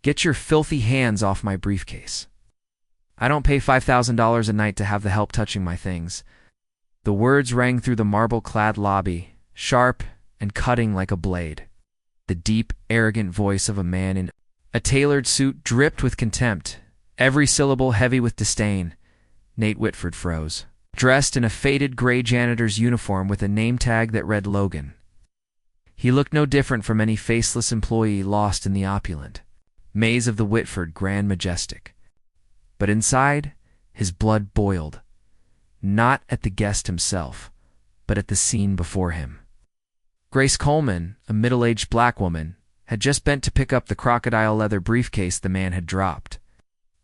Get your filthy hands off my briefcase. I don't pay $5,000 a night to have the help touching my things. The words rang through the marble-clad lobby, sharp and cutting like a blade. The deep, arrogant voice of a man in a tailored suit dripped with contempt, every syllable heavy with disdain. Nate Whitford froze, dressed in a faded gray janitor's uniform with a name tag that read Logan. He looked no different from any faceless employee lost in the opulent maze of the Whitford Grand Majestic. But inside, his blood boiled, not at the guest himself, but at the scene before him. Grace Coleman, a middle-aged black woman, had just bent to pick up the crocodile leather briefcase the man had dropped.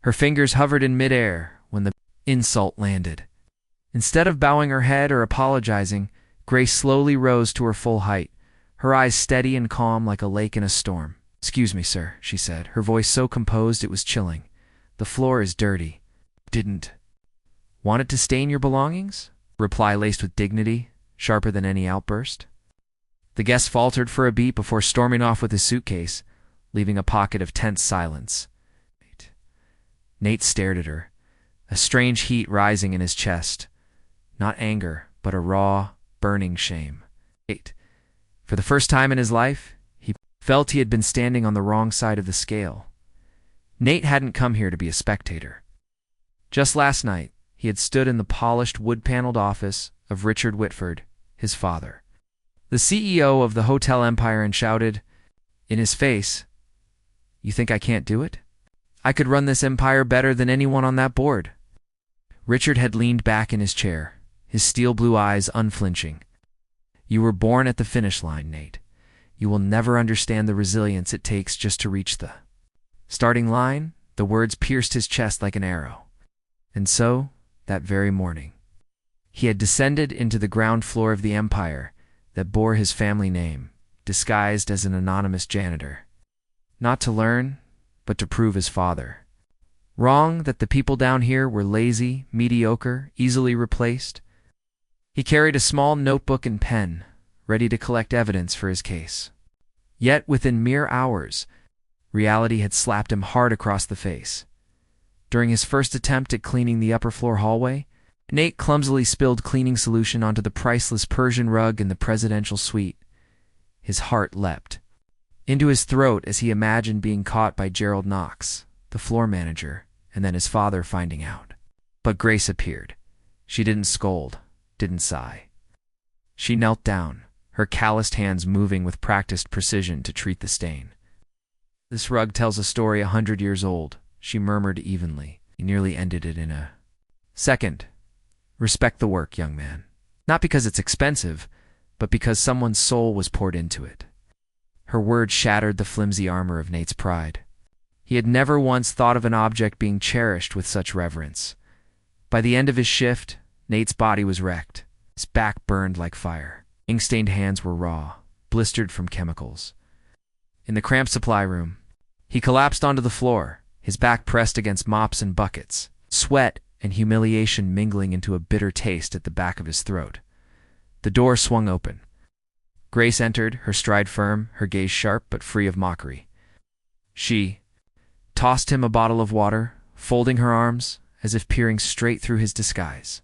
Her fingers hovered in midair when the insult landed. Instead of bowing her head or apologizing, Grace slowly rose to her full height, her eyes steady and calm like a lake in a storm. "Excuse me, sir," she said, her voice so composed it was chilling. "The floor is dirty." "Didn't want it to stain your belongings?" Reply laced with dignity, sharper than any outburst. The guest faltered for a beat before storming off with his suitcase, leaving a pocket of tense silence. Nate stared at her, a strange heat rising in his chest. Not anger, but a raw, burning shame. For the first time in his life, he felt he had been standing on the wrong side of the scale. Nate hadn't come here to be a spectator. Just last night, he had stood in the polished wood-paneled office of Richard Whitford, his father, the CEO of the hotel empire, and shouted in his face, "You think I can't do it? I could run this empire better than anyone on that board." Richard had leaned back in his chair, his steel-blue eyes unflinching. "You were born at the finish line, Nate. You will never understand the resilience it takes just to reach the starting line." The words pierced his chest like an arrow. And so, that very morning, he had descended into the ground floor of the empire that bore his family name, disguised as an anonymous janitor. Not to learn, but to prove his father wrong, that the people down here were lazy, mediocre, easily replaced. He carried a small notebook and pen, ready to collect evidence for his case. Yet within mere hours, reality had slapped him hard across the face. During his first attempt at cleaning the upper floor hallway, Nate clumsily spilled cleaning solution onto the priceless Persian rug in the presidential suite. His heart leapt into his throat as he imagined being caught by Gerald Knox, the floor manager, and then his father finding out. But Grace appeared. She didn't scold, didn't sigh. She knelt down, her calloused hands moving with practiced precision to treat the stain. "This rug tells a story 100 years old," she murmured evenly. He nearly ended it in a second. "Respect the work, young man. Not because it's expensive, but because someone's soul was poured into it." Her words shattered the flimsy armor of Nate's pride. He had never once thought of an object being cherished with such reverence. By the end of his shift, Nate's body was wrecked. His back burned like fire. Ink-stained hands were raw, blistered from chemicals. In the cramped supply room, he collapsed onto the floor, his back pressed against mops and buckets, sweat and humiliation mingling into a bitter taste at the back of his throat. The door swung open. Grace entered, her stride firm, her gaze sharp but free of mockery. She tossed him a bottle of water, folding her arms, as if peering straight through his disguise.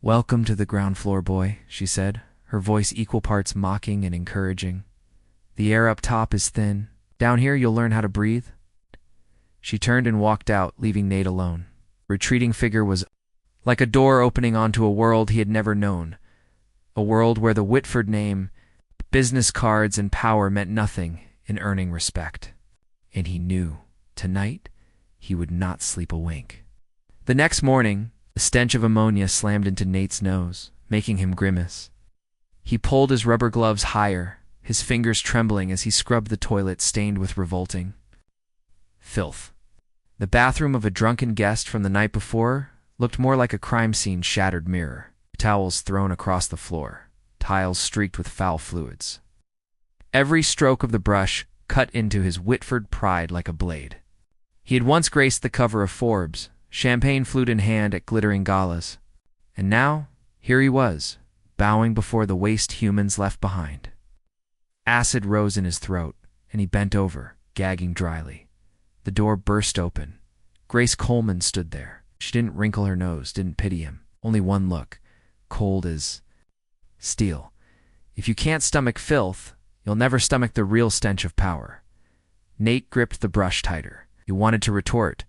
"Welcome to the ground floor, boy," she said, her voice equal parts mocking and encouraging. "The air up top is thin. Down here you'll learn how to breathe." She turned and walked out, leaving Nate alone. Retreating figure was like a door opening onto a world he had never known, a world where the Whitford name, business cards, and power meant nothing in earning respect. And he knew, tonight, he would not sleep a wink. The next morning, the stench of ammonia slammed into Nate's nose, making him grimace. He pulled his rubber gloves higher, his fingers trembling as he scrubbed the toilet stained with revolting filth. The bathroom of a drunken guest from the night before looked more like a crime scene shattered mirror, towels thrown across the floor, tiles streaked with foul fluids. Every stroke of the brush cut into his Whitford pride like a blade. He had once graced the cover of Forbes, champagne flute in hand at glittering galas. And now, here he was, bowing before the waste humans left behind. Acid rose in his throat, and he bent over, gagging dryly. The door burst open. Grace Coleman stood there. She didn't wrinkle her nose, didn't pity him. Only one look, cold as steel. If you can't stomach filth, you'll never stomach the real stench of power. Nate gripped the brush tighter. He wanted to retort,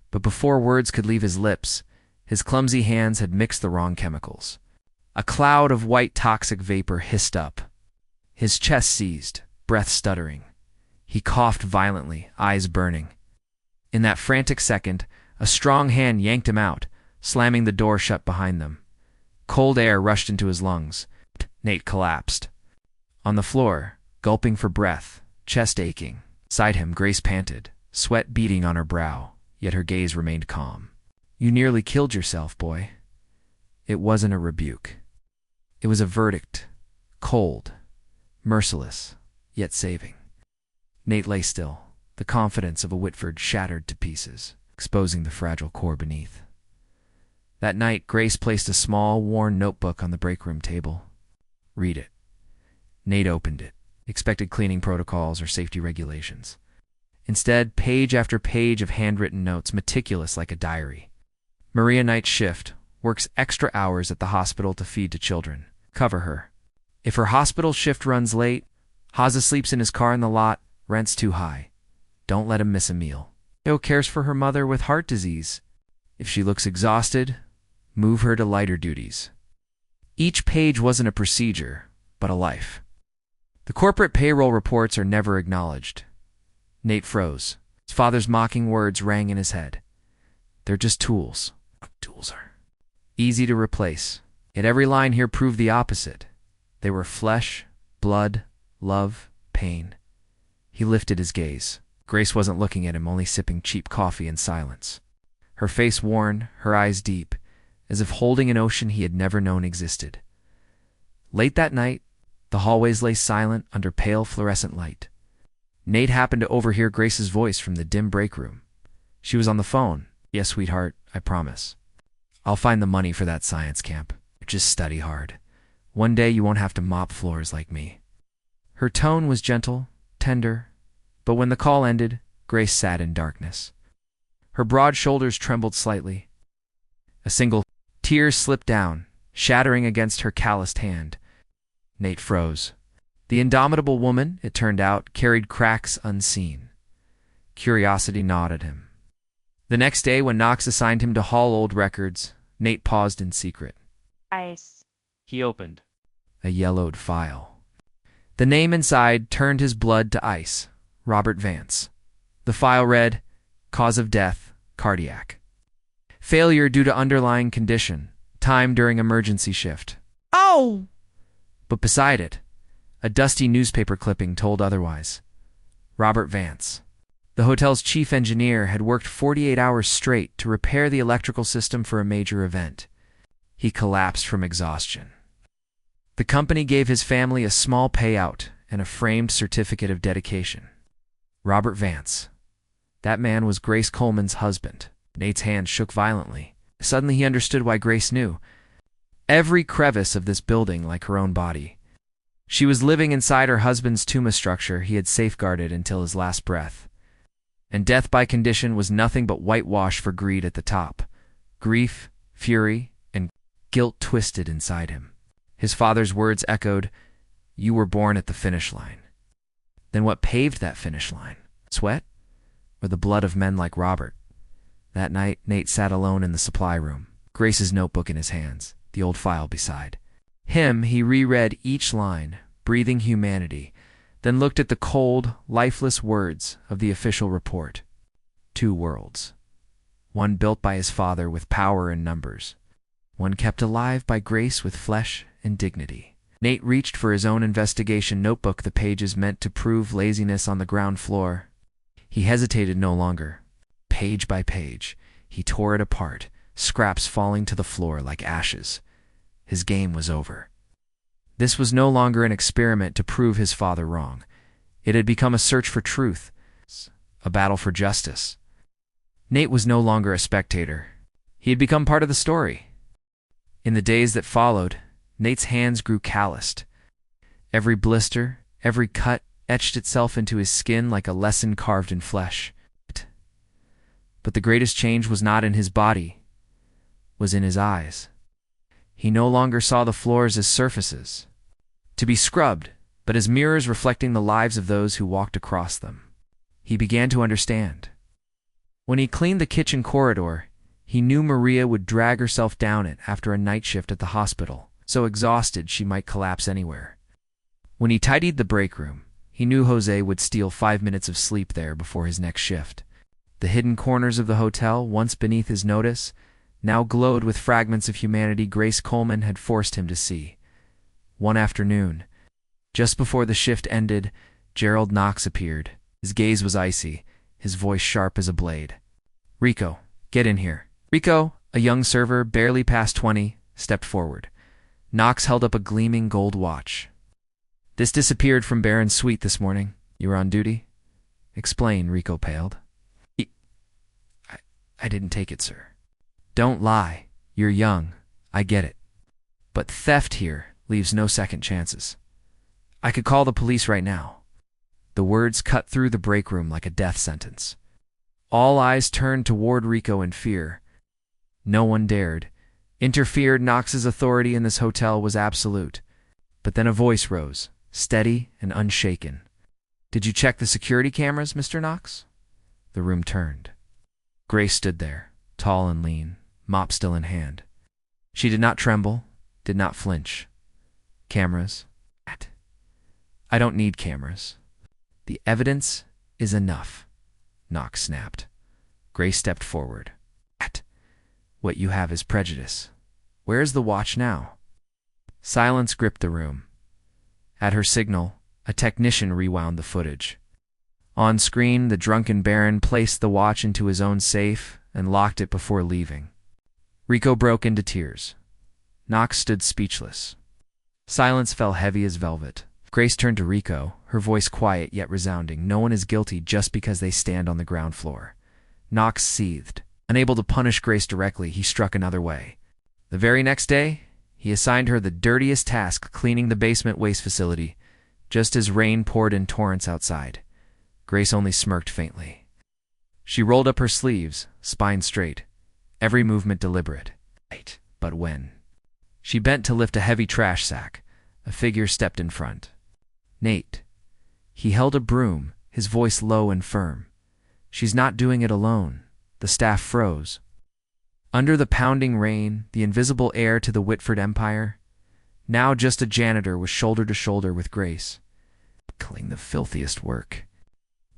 but before words could leave his lips, his clumsy hands had mixed the wrong chemicals. A cloud of white toxic vapor hissed up. His chest seized, breath stuttering. He coughed violently, eyes burning. In that frantic second, a strong hand yanked him out, slamming the door shut behind them. Cold air rushed into his lungs. Nate collapsed. On the floor, gulping for breath, chest aching, beside him Grace panted, sweat beading on her brow, yet her gaze remained calm. "You nearly killed yourself, boy." It wasn't a rebuke. It was a verdict, cold, merciless, yet saving. Nate lay still, the confidence of a Whitford shattered to pieces, exposing the fragile core beneath. That night, Grace placed a small, worn notebook on the break room table. "Read it." Nate opened it, expected cleaning protocols or safety regulations. Instead, page after page of handwritten notes, meticulous like a diary. Maria night shift, works extra hours at the hospital to feed to children. Cover her. If her hospital shift runs late, Haza sleeps in his car in the lot, rent's too high. Don't let him miss a meal. Theo cares for her mother with heart disease. If she looks exhausted, move her to lighter duties. Each page wasn't a procedure, but a life. The corporate payroll reports are never acknowledged. Nate froze. His father's mocking words rang in his head. They're just tools. Tools are easy to replace. Yet every line here proved the opposite. They were flesh, blood, love, pain. He lifted his gaze. Grace wasn't looking at him, only sipping cheap coffee in silence. Her face worn, her eyes deep, as if holding an ocean he had never known existed. Late that night, the hallways lay silent under pale fluorescent light. Nate happened to overhear Grace's voice from the dim break room. She was on the phone. "Yes, sweetheart, I promise. I'll find the money for that science camp. Just study hard. One day you won't have to mop floors like me." Her tone was gentle, tender, but when the call ended, Grace sat in darkness. Her broad shoulders trembled slightly. A single tear slipped down, shattering against her calloused hand. Nate froze. The indomitable woman, it turned out, carried cracks unseen. Curiosity gnawed at him. The next day, when Knox assigned him to haul old records, Nate paused in secret. Ice. He opened a yellowed file. The name inside turned his blood to ice. Robert Vance. The file read, "Cause of death, cardiac. Failure due to underlying condition. Time during emergency shift." Oh! But beside it, a dusty newspaper clipping told otherwise. Robert Vance, the hotel's chief engineer, had worked 48 hours straight to repair the electrical system for a major event. He collapsed from exhaustion. The company gave his family a small payout and a framed certificate of dedication. Robert Vance. That man was Grace Coleman's husband. Nate's hand shook violently. Suddenly he understood why Grace knew. Every crevice of this building like her own body. She was living inside her husband's tumor structure he had safeguarded until his last breath. And death by condition was nothing but whitewash for greed at the top. Grief, fury, and guilt twisted inside him. His father's words echoed, "You were born at the finish line." Then what paved that finish line? Sweat? Or the blood of men like Robert? That night, Nate sat alone in the supply room, Grace's notebook in his hands, the old file beside him. He reread each line, breathing humanity, then looked at the cold, lifeless words of the official report. 2 worlds. One built by his father with power and numbers. One kept alive by Grace with flesh and dignity. Nate reached for his own investigation notebook, the pages meant to prove laziness on the ground floor. He hesitated no longer. Page by page, he tore it apart, scraps falling to the floor like ashes. His game was over. This was no longer an experiment to prove his father wrong. It had become a search for truth, a battle for justice. Nate was no longer a spectator. He had become part of the story. In the days that followed, Nate's hands grew calloused. Every blister, every cut etched itself into his skin like a lesson carved in flesh. But the greatest change was not in his body, was in his eyes. He no longer saw the floors as surfaces, to be scrubbed, but as mirrors reflecting the lives of those who walked across them. He began to understand. When he cleaned the kitchen corridor, he knew Maria would drag herself down it after a night shift at the hospital, so exhausted she might collapse anywhere. When he tidied the break room, he knew Jose would steal 5 minutes of sleep there before his next shift. The hidden corners of the hotel, once beneath his notice, now glowed with fragments of humanity Grace Coleman had forced him to see. One afternoon, just before the shift ended, Gerald Knox appeared. His gaze was icy, his voice sharp as a blade. "Rico, get in here." Rico, a young server, barely past 20, stepped forward. Knox held up a gleaming gold watch. "This disappeared from Baron's suite this morning. You were on duty?" "Explain," Rico paled. I didn't take it, sir." "Don't lie. You're young. I get it. But theft here leaves no second chances. I could call the police right now." The words cut through the break room like a death sentence. All eyes turned toward Rico in fear. No one dared. Interfered. Knox's authority in this hotel was absolute. But then a voice rose, steady and unshaken. "Did you check the security cameras, Mr. Knox?" The room turned. Grace stood there, tall and lean, mop still in hand. She did not tremble, did not flinch. "Cameras? I don't need cameras. The evidence is enough," Knox snapped. Grace stepped forward. "What you have is prejudice. Where is the watch now?" Silence gripped the room. At her signal, a technician rewound the footage. On screen, the drunken Baron placed the watch into his own safe and locked it before leaving. Rico broke into tears. Knox stood speechless. Silence fell heavy as velvet. Grace turned to Rico, her voice quiet yet resounding. "No one is guilty just because they stand on the ground floor." Knox seethed. Unable to punish Grace directly, he struck another way. The very next day, he assigned her the dirtiest task, cleaning the basement waste facility, just as rain poured in torrents outside. Grace only smirked faintly. She rolled up her sleeves, spine straight, every movement deliberate. But when she bent to lift a heavy trash sack, a figure stepped in front. Nate. He held a broom, his voice low and firm. "She's not doing it alone." The staff froze. Under the pounding rain, the invisible heir to the Whitford Empire, now just a janitor, was shoulder to shoulder with Grace, killing the filthiest work.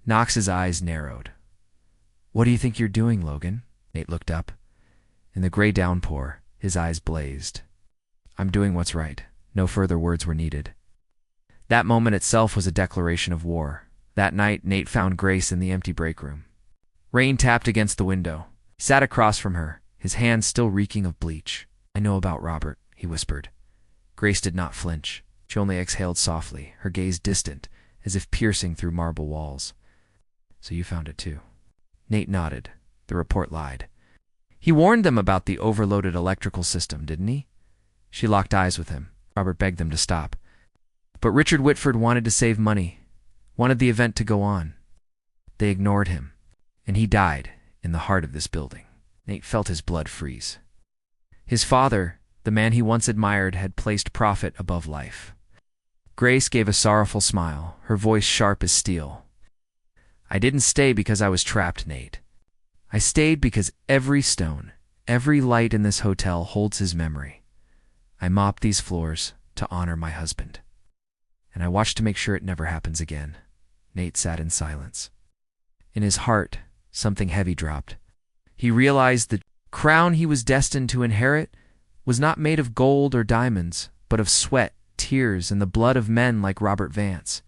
Knox's eyes narrowed. "What do you think you're doing, Logan?" Nate looked up. In the gray downpour, his eyes blazed. "I'm doing what's right." No further words were needed. That moment itself was a declaration of war. That night, Nate found Grace in the empty break room. Rain tapped against the window. He sat across from her, his hands still reeking of bleach. "I know about Robert," he whispered. Grace did not flinch. She only exhaled softly, her gaze distant, as if piercing through marble walls. "So you found it too." Nate nodded. The report lied. "He warned them about the overloaded electrical system, didn't he?" She locked eyes with him. Robert begged them to stop. But Richard Whitford wanted to save money, wanted the event to go on. They ignored him, and he died in the heart of this building. Nate felt his blood freeze. His father, the man he once admired, had placed profit above life. Grace gave a sorrowful smile, her voice sharp as steel. "I didn't stay because I was trapped, Nate. I stayed because every stone, every light in this hotel holds his memory. I mopped these floors to honor my husband. And I watched to make sure it never happens again." Nate sat in silence. In his heart, something heavy dropped. He realized the crown he was destined to inherit was not made of gold or diamonds, but of sweat, tears, and the blood of men like Robert Vance.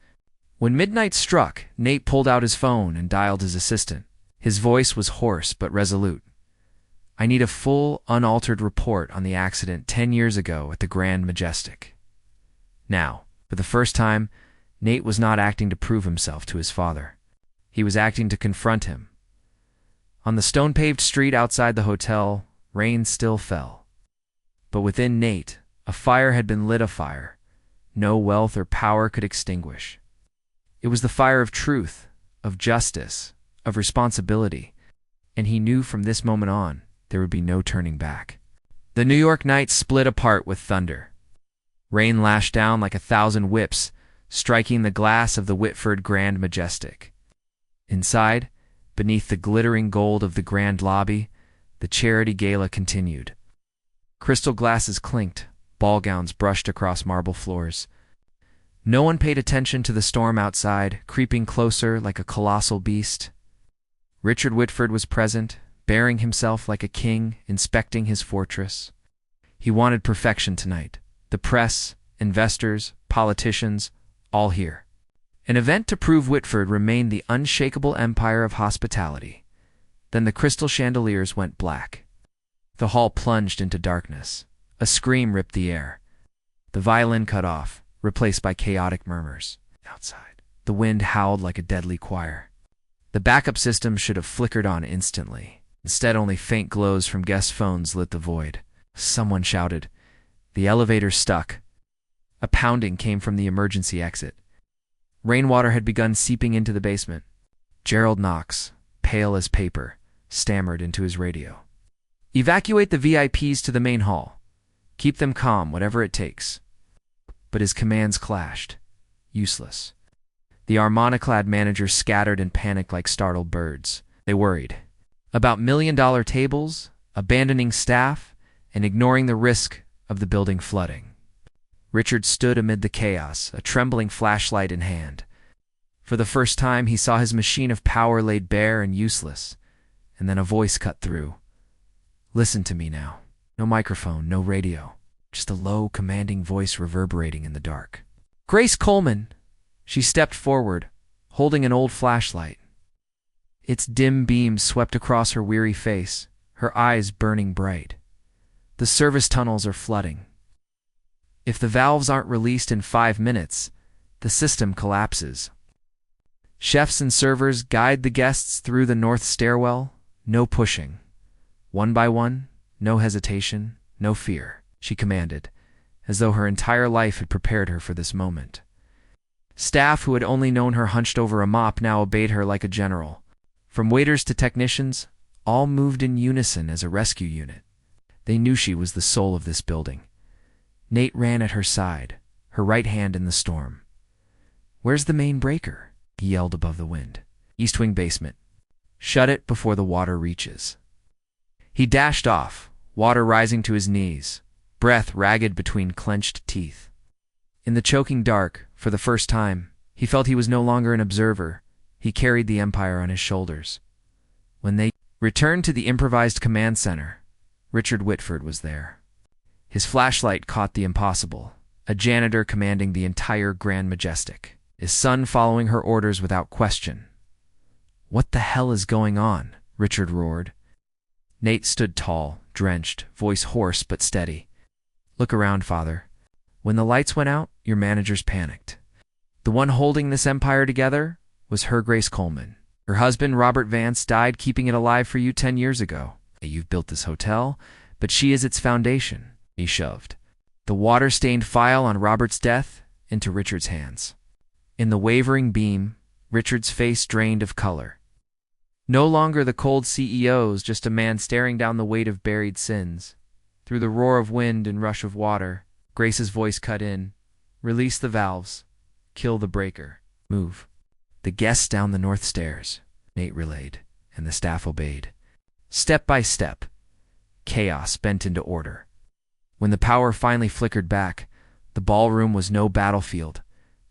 When midnight struck, Nate pulled out his phone and dialed his assistant. His voice was hoarse but resolute. "I need a full, unaltered report on the accident 10 years ago at the Grand Majestic." Now, for the first time, Nate was not acting to prove himself to his father. He was acting to confront him. On the stone-paved street outside the hotel, rain still fell. But within Nate, a fire had been lit, a fire no wealth or power could extinguish. It was the fire of truth, of justice, of responsibility, and he knew from this moment on there would be no turning back. The New York night split apart with thunder. Rain lashed down like 1,000 whips, striking the glass of the Whitford Grand Majestic. Inside, beneath the glittering gold of the grand lobby, the charity gala continued. Crystal glasses clinked, ball gowns brushed across marble floors. No one paid attention to the storm outside, creeping closer like a colossal beast. Richard Whitford was present, bearing himself like a king, inspecting his fortress. He wanted perfection tonight. The press, investors, politicians, all here. An event to prove Whitford remained the unshakable empire of hospitality. Then the crystal chandeliers went black. The hall plunged into darkness. A scream ripped the air. The violin cut off, replaced by chaotic murmurs. Outside, the wind howled like a deadly choir. The backup system should have flickered on instantly. Instead, only faint glows from guest phones lit the void. Someone shouted. The elevator stuck. A pounding came from the emergency exit. Rainwater had begun seeping into the basement. Gerald Knox, pale as paper, stammered into his radio. Evacuate the VIPs to the main hall. Keep them calm, whatever it takes. But his commands clashed. Useless. The marble-clad managers scattered and panicked like startled birds. They worried about million-dollar tables, abandoning staff, and ignoring the risk of the building flooding. Richard stood amid the chaos, a trembling flashlight in hand. For the first time, he saw his machine of power laid bare and useless, and then a voice cut through. Listen to me now. No microphone, no radio, just a low, commanding voice reverberating in the dark. Grace Coleman! She stepped forward, holding an old flashlight. Its dim beams swept across her weary face, her eyes burning bright. The service tunnels are flooding. If the valves aren't released in 5 minutes, the system collapses. Chefs and servers guide the guests through the north stairwell, no pushing. One by one, no hesitation, no fear, she commanded, as though her entire life had prepared her for this moment. Staff who had only known her hunched over a mop now obeyed her like a general. From waiters to technicians, all moved in unison as a rescue unit. They knew she was the soul of this building. Nate ran at her side, her right hand in the storm. Where's the main breaker? He yelled above the wind. East wing basement. Shut it before the water reaches. He dashed off, water rising to his knees, breath ragged between clenched teeth. In the choking dark, for the first time, he felt he was no longer an observer. He carried the empire on his shoulders. When they returned to the improvised command center, Richard Whitford was there. His flashlight caught the impossible, a janitor commanding the entire Grand Majestic, his son following her orders without question. What the hell is going on? Richard roared. Nate stood tall, drenched, voice hoarse but steady. Look around, father. When the lights went out, your managers panicked. The one holding this empire together was Her Grace Coleman. Her husband, Robert Vance, died keeping it alive for you 10 years ago. You've built this hotel, but she is its foundation. He shoved the water-stained file on Robert's death into Richard's hands. In the wavering beam, Richard's face drained of color. No longer the cold CEOs, just a man staring down the weight of buried sins. Through the roar of wind and rush of water, Grace's voice cut in. Release the valves. Kill the breaker. Move. The guests down the north stairs, Nate relayed, and the staff obeyed. Step by step, chaos bent into order. When the power finally flickered back, the ballroom was no battlefield.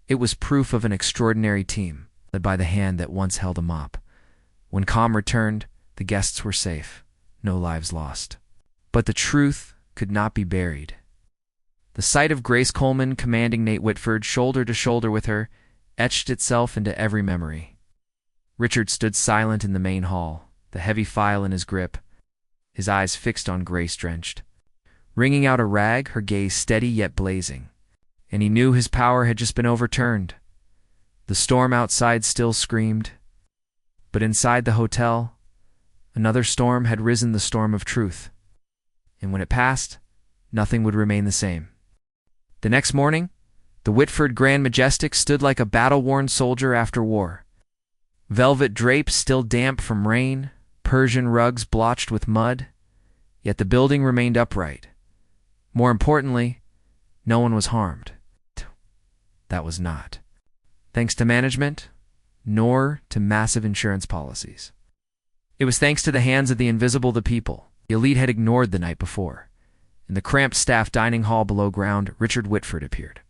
It was proof of an extraordinary team, led by the hand that once held a mop. When calm returned, the guests were safe, no lives lost. But the truth could not be buried. The sight of Grace Coleman commanding Nate Whitford shoulder to shoulder with her etched itself into every memory. Richard stood silent in the main hall, the heavy file in his grip, his eyes fixed on Grace drenched. Wringing out a rag, her gaze steady yet blazing. And he knew his power had just been overturned. The storm outside still screamed. But inside the hotel, another storm had risen, the storm of truth. And when it passed, nothing would remain the same. The next morning, the Whitford Grand Majestic stood like a battle-worn soldier after war. Velvet drapes still damp from rain, Persian rugs blotched with mud, yet the building remained upright. More importantly, no one was harmed. That was not thanks to management, nor to massive insurance policies. It was thanks to the hands of the invisible the people the elite had ignored the night before. In the cramped staff dining hall below ground, Richard Whitford appeared.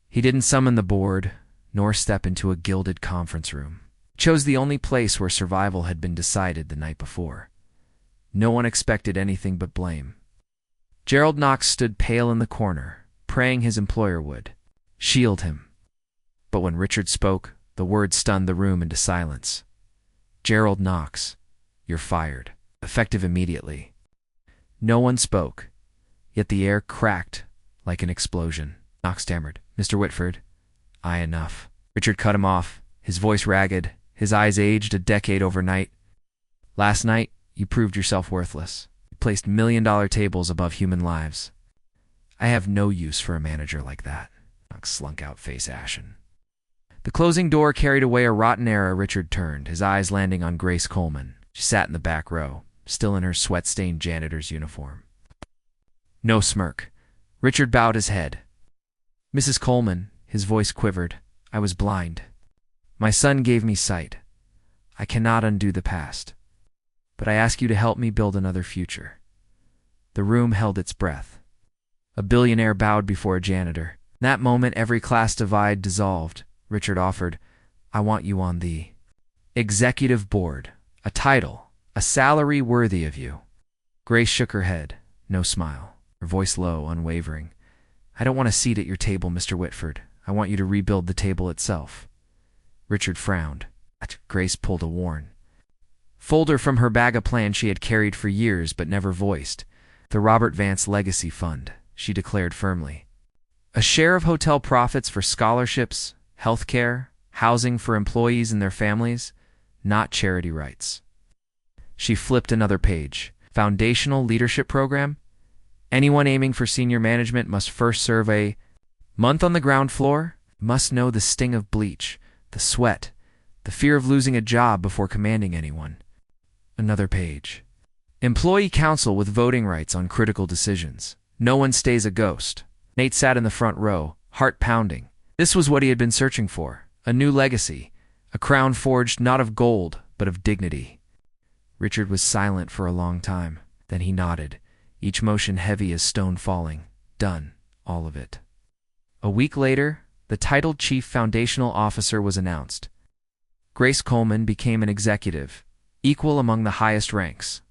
He didn't summon the board, nor step into a gilded conference room. He chose the only place where survival had been decided the night before. No one expected anything but blame. Gerald Knox stood pale in the corner, praying his employer would shield him. But when Richard spoke, the words stunned the room into silence. "Gerald Knox, you're fired," effective immediately. No one spoke, yet the air cracked like an explosion. Knox stammered, "Mr. Whitford, enough." Richard cut him off, his voice ragged, his eyes aged a decade overnight. "Last night, you proved yourself worthless. You placed million-dollar tables above human lives. I have no use for a manager like that." Knox slunk out, face ashen. The closing door carried away a rotten era. Richard turned, his eyes landing on Grace Coleman. She sat in the back row, still in her sweat-stained janitor's uniform. No smirk. Richard bowed his head. "Mrs. Coleman," his voice quivered, "I was blind. My son gave me sight. I cannot undo the past. But I ask you to help me build another future." The room held its breath. A billionaire bowed before a janitor. In that moment, every class divide dissolved. Richard offered, "I want you on the executive board. A title, a salary worthy of you." Grace shook her head, no smile, her voice low, unwavering. "I don't want a seat at your table, Mr. Whitford. I want you to rebuild the table itself." Richard frowned. Grace pulled a worn folder from her bag, a plan she had carried for years but never voiced. "The Robert Vance Legacy Fund," she declared firmly. "A share of hotel profits for scholarships, health care, housing for employees and their families, not charity rights." She flipped another page. "Foundational leadership program? Anyone aiming for senior management must first serve a month on the ground floor, must know the sting of bleach, the sweat, the fear of losing a job before commanding anyone." Another page. "Employee council with voting rights on critical decisions. No one stays a ghost." Nate sat in the front row, heart pounding. This was what he had been searching for, a new legacy, a crown forged not of gold, but of dignity. Richard was silent for a long time. Then he nodded, each motion heavy as stone falling. Done, all of it. A week later, the titled Chief Foundational Officer was announced. Grace Coleman became an executive, equal among the highest ranks.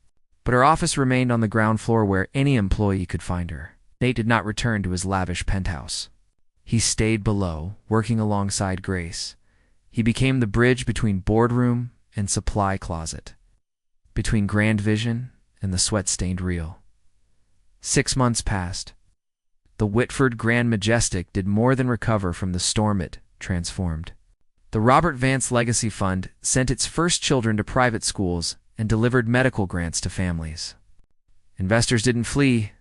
But her office remained on the ground floor where any employee could find her. Nate did not return to his lavish penthouse. He stayed below, working alongside Grace. He became the bridge between boardroom and supply closet, between grand vision and the sweat-stained real. 6 months passed. The Whitford Grand Majestic did more than recover from the storm it transformed. The Robert Vance Legacy Fund sent its first children to private schools and delivered medical grants to families. Investors didn't flee.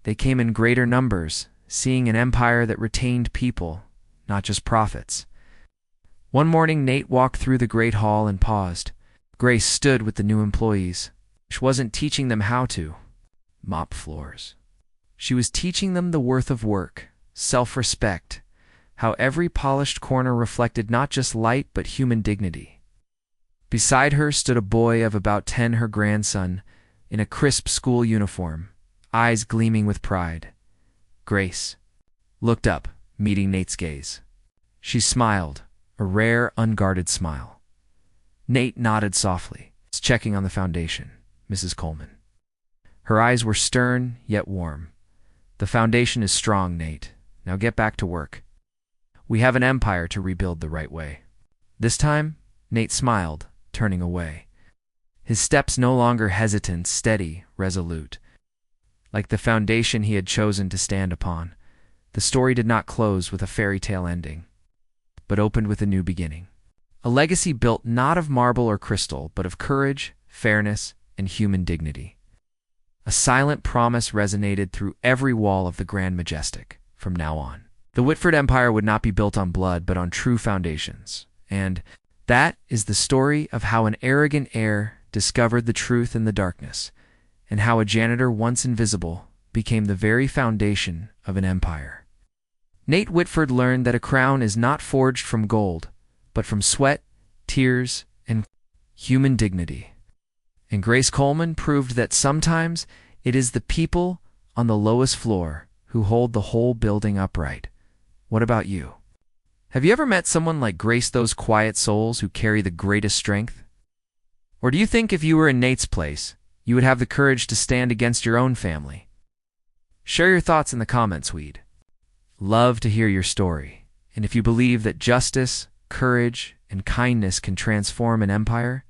They came in greater numbers, seeing an empire that retained people, not just profits. One morning, Nate walked through the great hall and paused. Grace stood with the new employees. She wasn't teaching them how to mop floors. She was teaching them the worth of work, self-respect, how every polished corner reflected not just light but human dignity. Beside her stood a boy of about 10, her grandson, in a crisp school uniform, eyes gleaming with pride. Grace looked up, meeting Nate's gaze. She smiled, a rare, unguarded smile. Nate nodded softly, checking on the foundation, Mrs. Coleman. Her eyes were stern, yet warm. "The foundation is strong, Nate. Now get back to work. We have an empire to rebuild the right way." This time, Nate smiled, turning away. His steps no longer hesitant, steady, resolute. Like the foundation he had chosen to stand upon, the story did not close with a fairy tale ending, but opened with a new beginning. A legacy built not of marble or crystal, but of courage, fairness, and human dignity. A silent promise resonated through every wall of the Grand Majestic. From now on, the Whitford Empire would not be built on blood, but on true foundations. And that is the story of how an arrogant heir discovered the truth in the darkness, and how a janitor once invisible became the very foundation of an empire. Nate Whitford learned that a crown is not forged from gold, but from sweat, tears, and human dignity. And Grace Coleman proved that sometimes it is the people on the lowest floor who hold the whole building upright. What about you? Have you ever met someone like Grace, those quiet souls who carry the greatest strength? Or do you think if you were in Nate's place, you would have the courage to stand against your own family? Share your thoughts in the comments, we'd love to hear your story. And if you believe that justice, courage, and kindness can transform an empire,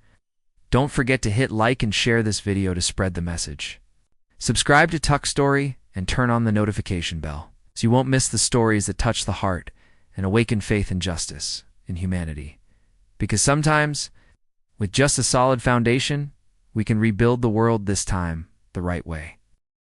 don't forget to hit like and share this video to spread the message. Subscribe to Toch Story and turn on the notification bell so you won't miss the stories that touch the heart and awaken faith in justice, in humanity. Because sometimes, with just a solid foundation, we can rebuild the world, this time the right way.